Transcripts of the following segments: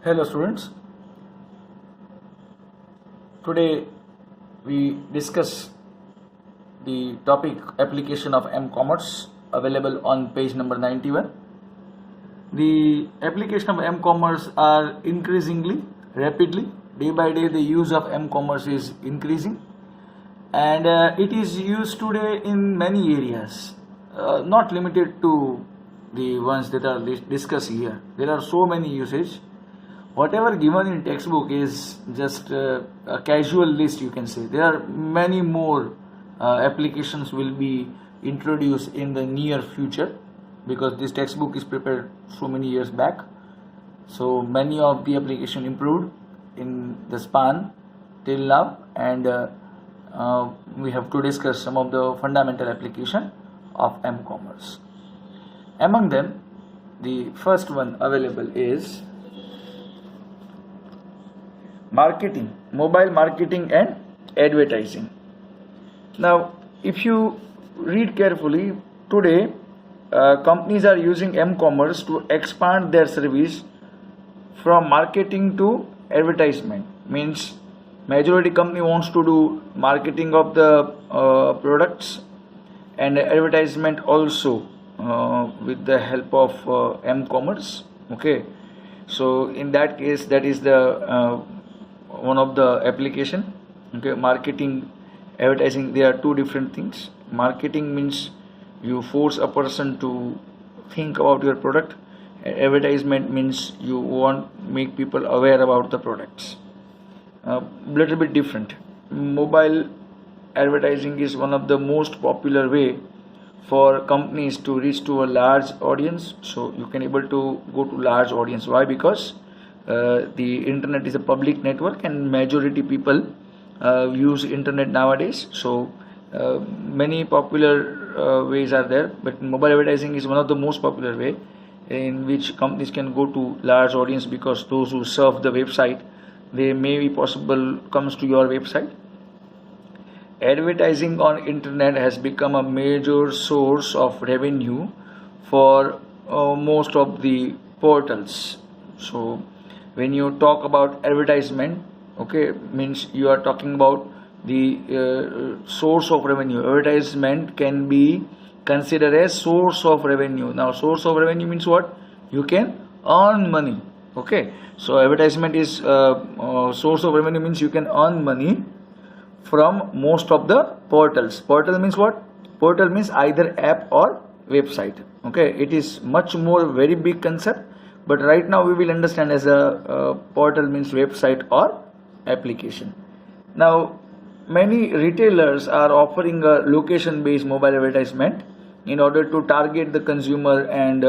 Hello students, today we discuss the topic application of m-commerce available on page number 91. The application of m-commerce are increasingly rapidly, day by day the use of m-commerce is increasing, and it is used today in many areas, not limited to the ones that are discussed here. There are so many usage. Whatever given in textbook is just a casual list, you can say. There are many more applications will be introduced in the near future, because this textbook is prepared so many years back. So many of the application improved in the span till now, and we have to discuss some of the fundamental application of m-commerce. Among them, the first one available is marketing, mobile marketing and advertising. Now, if you read carefully, today companies are using m-commerce to expand their service from marketing to advertisement. Means majority company wants to do marketing of the products and advertisement also with the help of m-commerce. Okay, so in that case, that is the one of the application. Okay, marketing, advertising, they are two different things. Marketing means you force a person to think about your product. Advertisement means you want make people aware about the products. Little bit different. Mobile advertising is one of the most popular way for companies to reach to a large audience. So you can able to go to large audience. Why? Because the internet is a public network and majority people use internet nowadays. So many popular ways are there, but mobile advertising is one of the most popular way in which companies can go to large audience, because those who surf the website, they may be possible comes to your website. Advertising on internet has become a major source of revenue for most of the portals. So when you talk about advertisement, okay, means you are talking about the source of revenue. Advertisement can be considered as source of revenue. Now source of revenue means what? You can earn money. Okay, so advertisement is source of revenue, means you can earn money from most of the portals. Portal means what? Portal means either app or website. Okay, it is much more very big concept, but right now we will understand as a portal means website or application. Now many retailers are offering a location based mobile advertisement in order to target the consumer and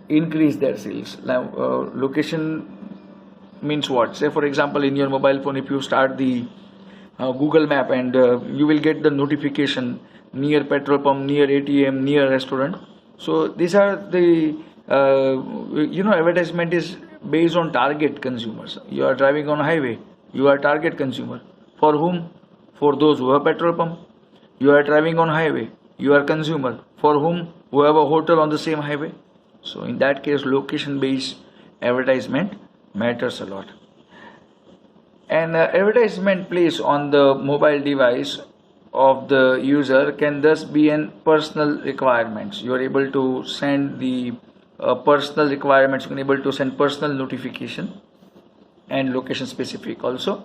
increase their sales. Now location means what? Say for example, in your mobile phone, if you start the Google Map, and you will get the notification near petrol pump, near ATM, near restaurant. So these are the advertisement is based on target consumers. You are driving on a highway, you are target consumer. For whom? For those who have petrol pump. You are driving on highway, you are consumer. For whom? Who have a hotel on the same highway. So in that case, location based advertisement matters a lot. An advertisement placed on the mobile device of the user can thus be an personal requirements. You are able to send the personal requirements. You can able to send personal notification and location specific also.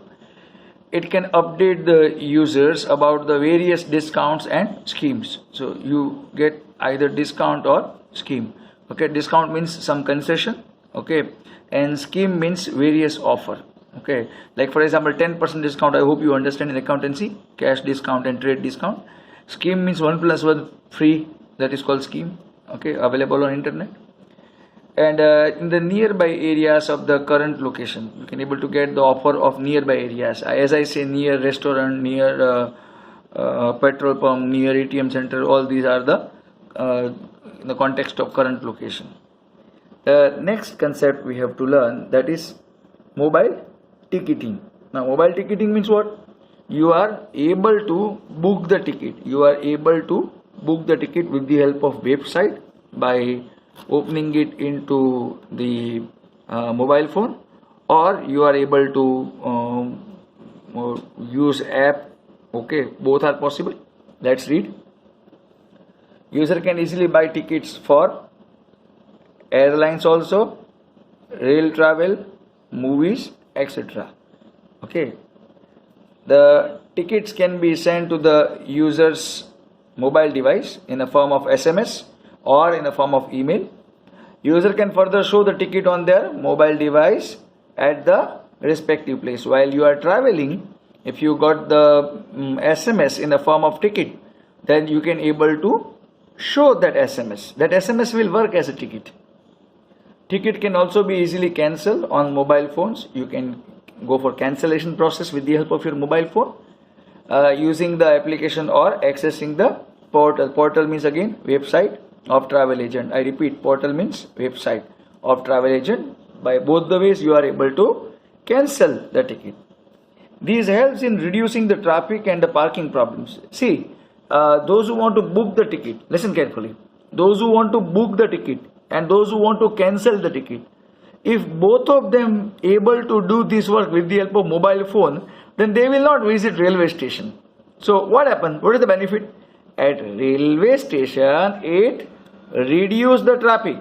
It can update the users about the various discounts and schemes. So you get either discount or scheme. Okay, discount means some concession. Okay, and scheme means various offer. Okay, like for example 10% discount, I hope you understand in accountancy, cash discount and trade discount. Scheme means 1+1 free, that is called scheme. Okay, available on internet. And in the nearby areas of the current location, you can able to get the offer of nearby areas. As I say, near restaurant, near petrol pump, near ATM center, all these are the in the context of current location. The next concept we have to learn, that is mobile ticketing. Now mobile ticketing means what? You are able to book the ticket. You are able to book the ticket with the help of website by opening it into the mobile phone, or you are able to use app. Okay, both are possible. Let's read. User can easily buy tickets for airlines also, rail travel, movies, etc. Okay, the tickets can be sent to the user's mobile device in a form of SMS or in a form of email. User can further show the ticket on their mobile device at the respective place. While you are traveling, if you got the SMS in the form of ticket, then you can able to show that SMS. That SMS will work as a ticket. Ticket can also be easily cancelled on mobile phones. You can go for cancellation process with the help of your mobile phone using the application or accessing the portal. Portal means again website of travel agent. I repeat, portal means website of travel agent. By both the ways you are able to cancel the ticket. This helps in reducing the traffic and the parking problems. See, those who want to book the ticket, listen carefully. Those who want to book the ticket and those who want to cancel the ticket, if both of them able to do this work with the help of mobile phone, then they will not visit railway station. So what happens? What is the benefit? At railway station, it reduce the traffic,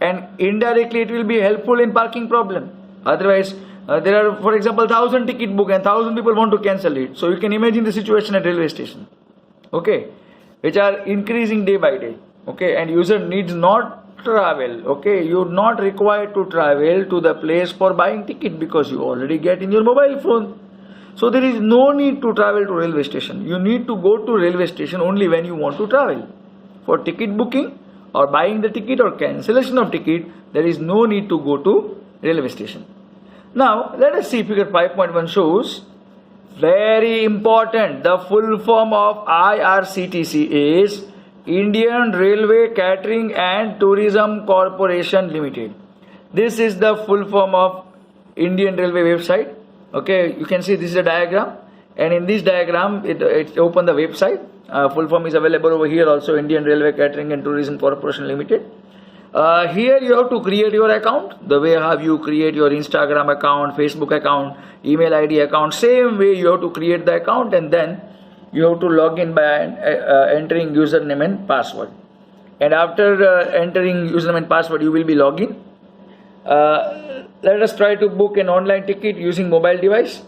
and indirectly it will be helpful in parking problem. Otherwise, there are, for example, 1,000 ticket book and 1,000 people want to cancel it. So you can imagine the situation at railway station, okay, which are increasing day by day. Okay, and user needs not travel. Okay, you're not required to travel to the place for buying ticket because you already get in your mobile phone. So there is no need to travel to railway station. You need to go to railway station only when you want to travel. For ticket booking or buying the ticket or cancellation of ticket, there is no need to go to railway station. Now let us see figure 5.1 shows, very important, the full form of IRCTC is Indian Railway Catering and Tourism Corporation Limited. This is the full form of Indian Railway website. Okay, you can see this is a diagram, and in this diagram it open the website. Full form is available over here also, Indian Railway Catering and Tourism Corporation Limited. Here you have to create your account, the way how you create your Instagram account, Facebook account, email ID account, same way you have to create the account, and then you have to log in by entering username and password. And after entering username and password, you will be login. Let us try to book an online ticket using mobile device.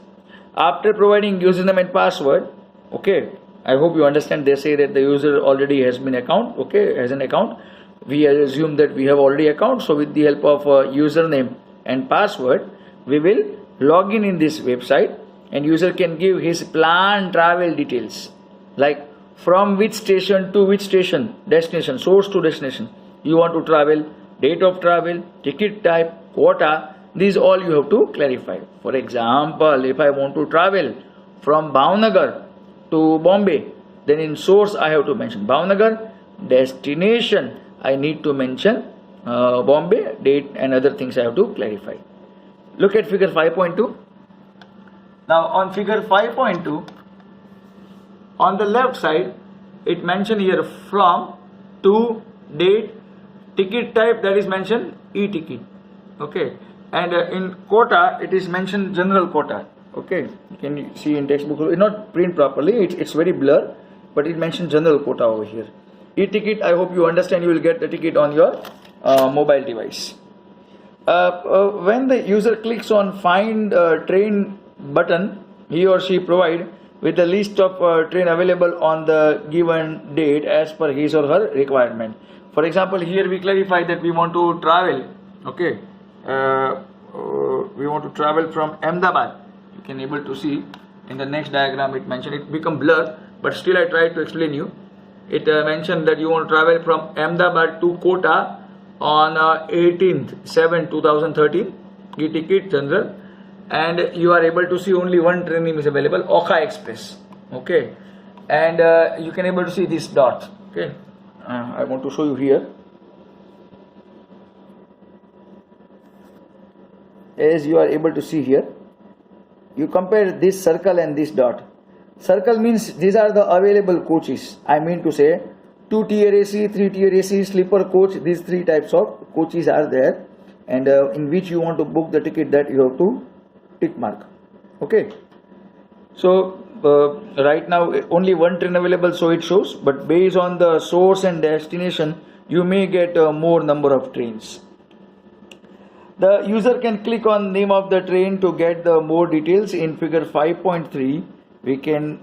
After providing username and password, okay, I hope you understand, they say that the user already has been account, okay, has an account. We assume that we have already account, so with the help of username and password, we will log in this website, and user can give his planned travel details, like from which station to which station, destination, source to destination you want to travel, date of travel, ticket type, quota. These all you have to clarify. For example, if I want to travel from Bhavnagar to Bombay, then in source I have to mention Bhavnagar, destination I need to mention Bombay, date and other things I have to clarify. Look at figure 5.2. Now on figure 5.2, on the left side it mentioned here from, to, date, ticket type, that is mentioned e-ticket, okay, and in quota it is mentioned general quota. Okay, you can see in textbook, it's not print properly, it's very blur, but it mentioned general quota over here. E-ticket, I hope you understand, you will get the ticket on your mobile device. When the user clicks on find train button, he or she provide with the list of train available on the given date as per his or her requirement. For example, here we clarify that we want to travel, okay, we want to travel from Ahmedabad. You can able to see in the next diagram it mentioned, it become blur, but still I try to explain you. It mentioned that you want to travel from Ahmedabad to Kota on 18/7/2013, e-ticket general, and you are able to see only one train name is available, Oka Express, okay, and you can able to see this dot, okay. I want to show you here, as you are able to see here, you compare this circle and this dot. Circle means these are the available coaches, I mean to say 2 tier AC, 3 tier AC, sleeper coach, these three types of coaches are there, and in which you want to book the ticket, that you have to tick mark. Okay, so right now only one train available, so it shows, but based on the source and destination you may get more number of trains. The user can click on name of the train to get the more details. In figure 5.3 we can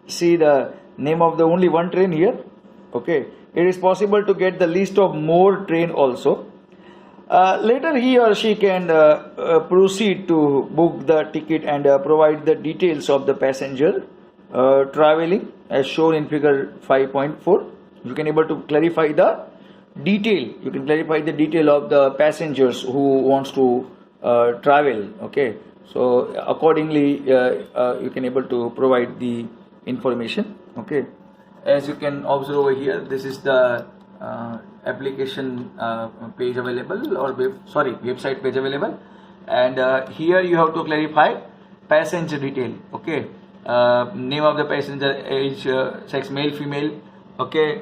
see the name of the only one train here. Okay, it is possible to get the list of more train also. Later he or she can proceed to book the ticket and provide the details of the passenger traveling as shown in figure 5.4. You can able to clarify the detail. You can clarify the detail of the passengers who wants to travel. Okay, so accordingly you can able to provide the information. Okay, as you can observe over here, this is the application page available, or website page available, and here you have to clarify passenger detail. Okay, name of the passenger, age, sex, male, female. Okay,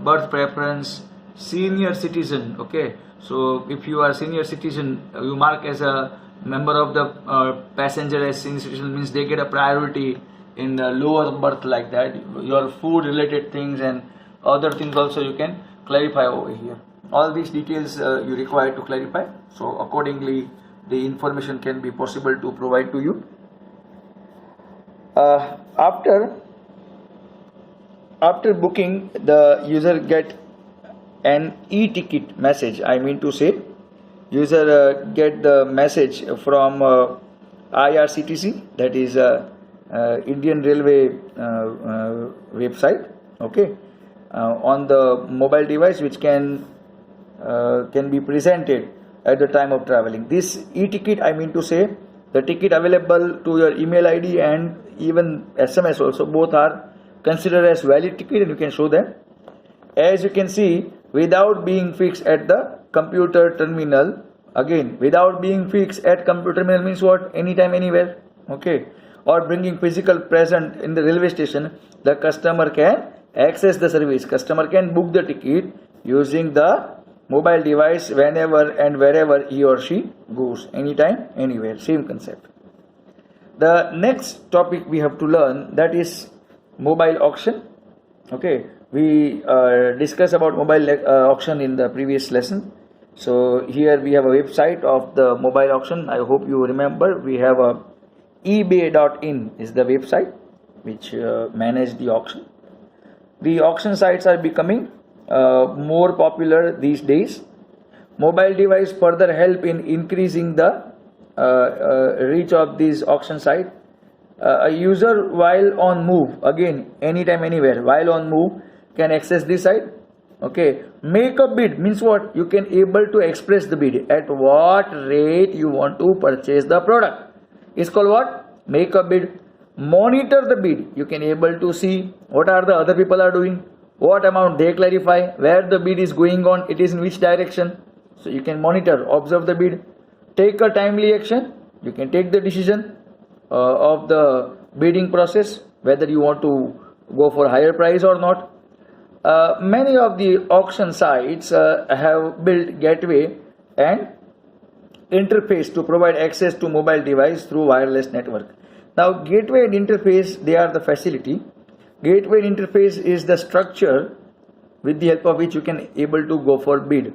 birth preference, senior citizen. Okay, so if you are senior citizen, you mark as a member of the passenger as senior citizen, means they get a priority in the lower berth, like that. Your food related things and other things also you can clarify over here. All these details you require to clarify, so accordingly the information can be possible to provide to you. After booking, the user get an e-ticket message. I mean to say, user get the message from IRCTC, that is Indian Railway website. Okay, on the mobile device, which can be presented at the time of traveling. This e-ticket, I mean to say, the ticket available to your email ID and even SMS also, both are considered as valid ticket, and you can show them. As you can see, without being fixed at the computer terminal. Again, without being fixed at computer terminal means what? Anytime, anywhere. Okay, or bringing physical present in the railway station, the customer can access the service. Customer can book the ticket using the mobile device whenever and wherever he or she goes, anytime, anywhere. Same concept. The next topic we have to learn, that is mobile auction. Okay, we discussed about mobile auction in the previous lesson. So here we have a website of the mobile auction. I hope you remember. We have a ebay.in is the website which manage the auction. The auction sites are becoming more popular these days. Mobile device further help in increasing the reach of these auction site. A user while on move, again anytime, anywhere, while on move, can access this site. Okay, make a bid means what? You can able to express the bid at what rate you want to purchase the product. It's called what? Make a bid. Monitor the bid. You can able to see what are the other people are doing, what amount they clarify, where the bid is going on, it is in which direction. So you can monitor, observe the bid, take a timely action. You can take the decision of the bidding process, whether you want to go for higher price or not. Many of the auction sites have built gateway and interface to provide access to mobile device through wireless network. Now gateway and interface, they are the facility. Gateway and interface is the structure with the help of which you can able to go for bid.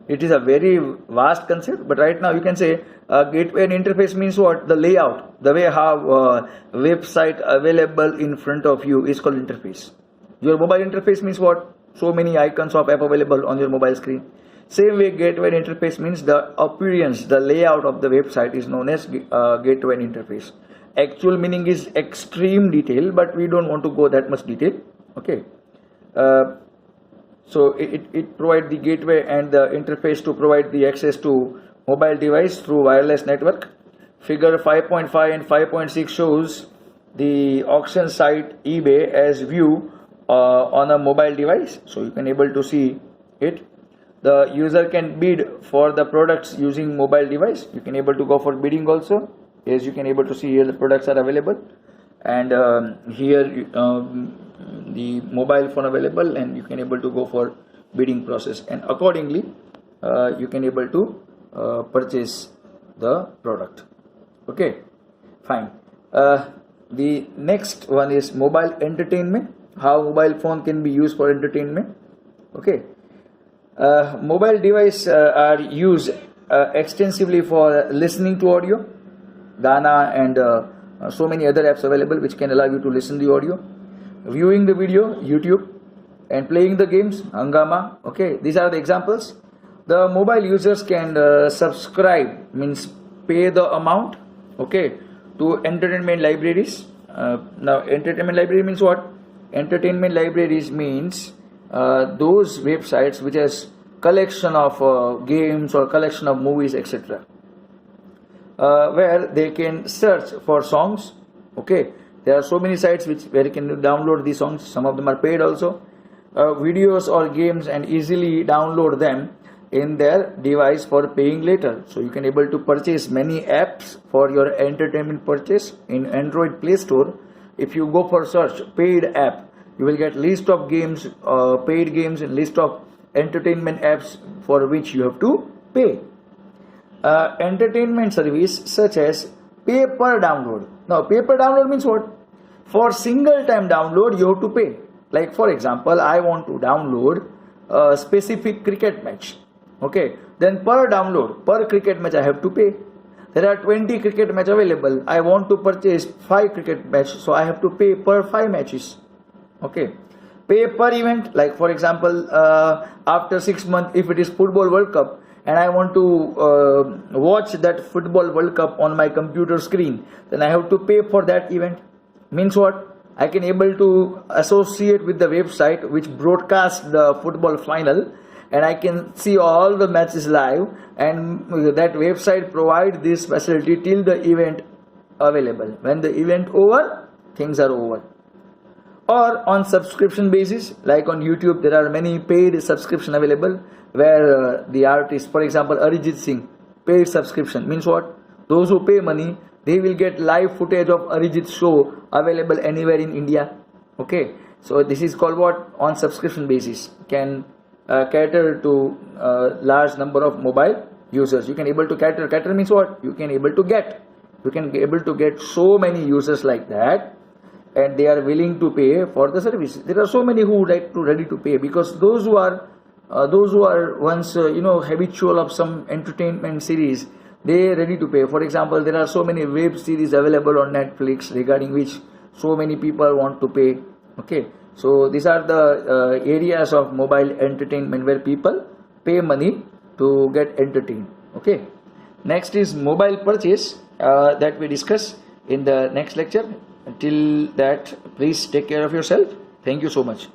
It is a very vast concept, but right now you can say gateway and interface means what? The layout, the way how website available in front of you is called interface. Your mobile interface means what? So many icons of app available on your mobile screen. Same way, gateway and interface means the appearance, the layout of the website is known as gateway and interface. Actual meaning is extreme detail, but we don't want to go that much detail. Okay. So it provides the gateway and the interface to provide the access to mobile device through wireless network. Figure 5.5 and 5.6 shows the auction site eBay as view on a mobile device. So you can able to see it. The user can bid for the products using mobile device. You can able to go for bidding also. As you can able to see here, the products are available, and here the mobile phone available, and you can able to go for bidding process, and accordingly you can able to purchase the product. Okay, fine. The next one is mobile entertainment. How mobile phone can be used for entertainment. Okay, mobile device are used extensively for listening to audio, Gaana, and so many other apps available which can allow you to listen to the audio, viewing the video, YouTube, and playing the games, Hangama. Okay, these are the examples. The mobile users can subscribe, means pay the amount, okay, to entertainment libraries. Now entertainment library means what? Entertainment libraries means those websites which has collection of games or collection of movies, etc., where they can search for songs. Okay, there are so many sites where you can download these songs. Some of them are paid also, videos or games, and easily download them in their device for paying later. So you can able to purchase many apps for your entertainment purchase in Android Play Store. If you go for search paid app, you will get list of games, paid games, and list of entertainment apps for which you have to pay. Entertainment service such as pay per download. Now pay per download means what? For single time download you have to pay. Like for example, I want to download a specific cricket match. Okay, then per download, per cricket match I have to pay. There are 20 cricket match available. I want to purchase 5 cricket match, so I have to pay per 5 matches. Okay, pay per event. Like for example, after 6 months, if it is Football World Cup and I want to watch that Football World Cup on my computer screen, then I have to pay for that event. Means what? I can able to associate with the website which broadcasts the football final, and I can see all the matches live, and that website provide this facility till the event available. When the event over, things are over. Or on subscription basis, like on YouTube, there are many paid subscription available where the artist, for example Arijit Singh, paid subscription means what? Those who pay money, they will get live footage of Arijit's show available anywhere in India. Okay, so this is called what? On subscription basis. Can cater to large number of mobile users. You can able to cater means what? You can able to get so many users like that, and they are willing to pay for the service. There are so many who ready to pay, because those who are once habitual of some entertainment series, they are ready to pay. For example, there are so many web series available on Netflix regarding which so many people want to pay. Okay, so these are the areas of mobile entertainment where people pay money to get entertained. Okay, next is mobile purchase that we discuss in the next lecture. Till that, please take care of yourself. Thank you so much.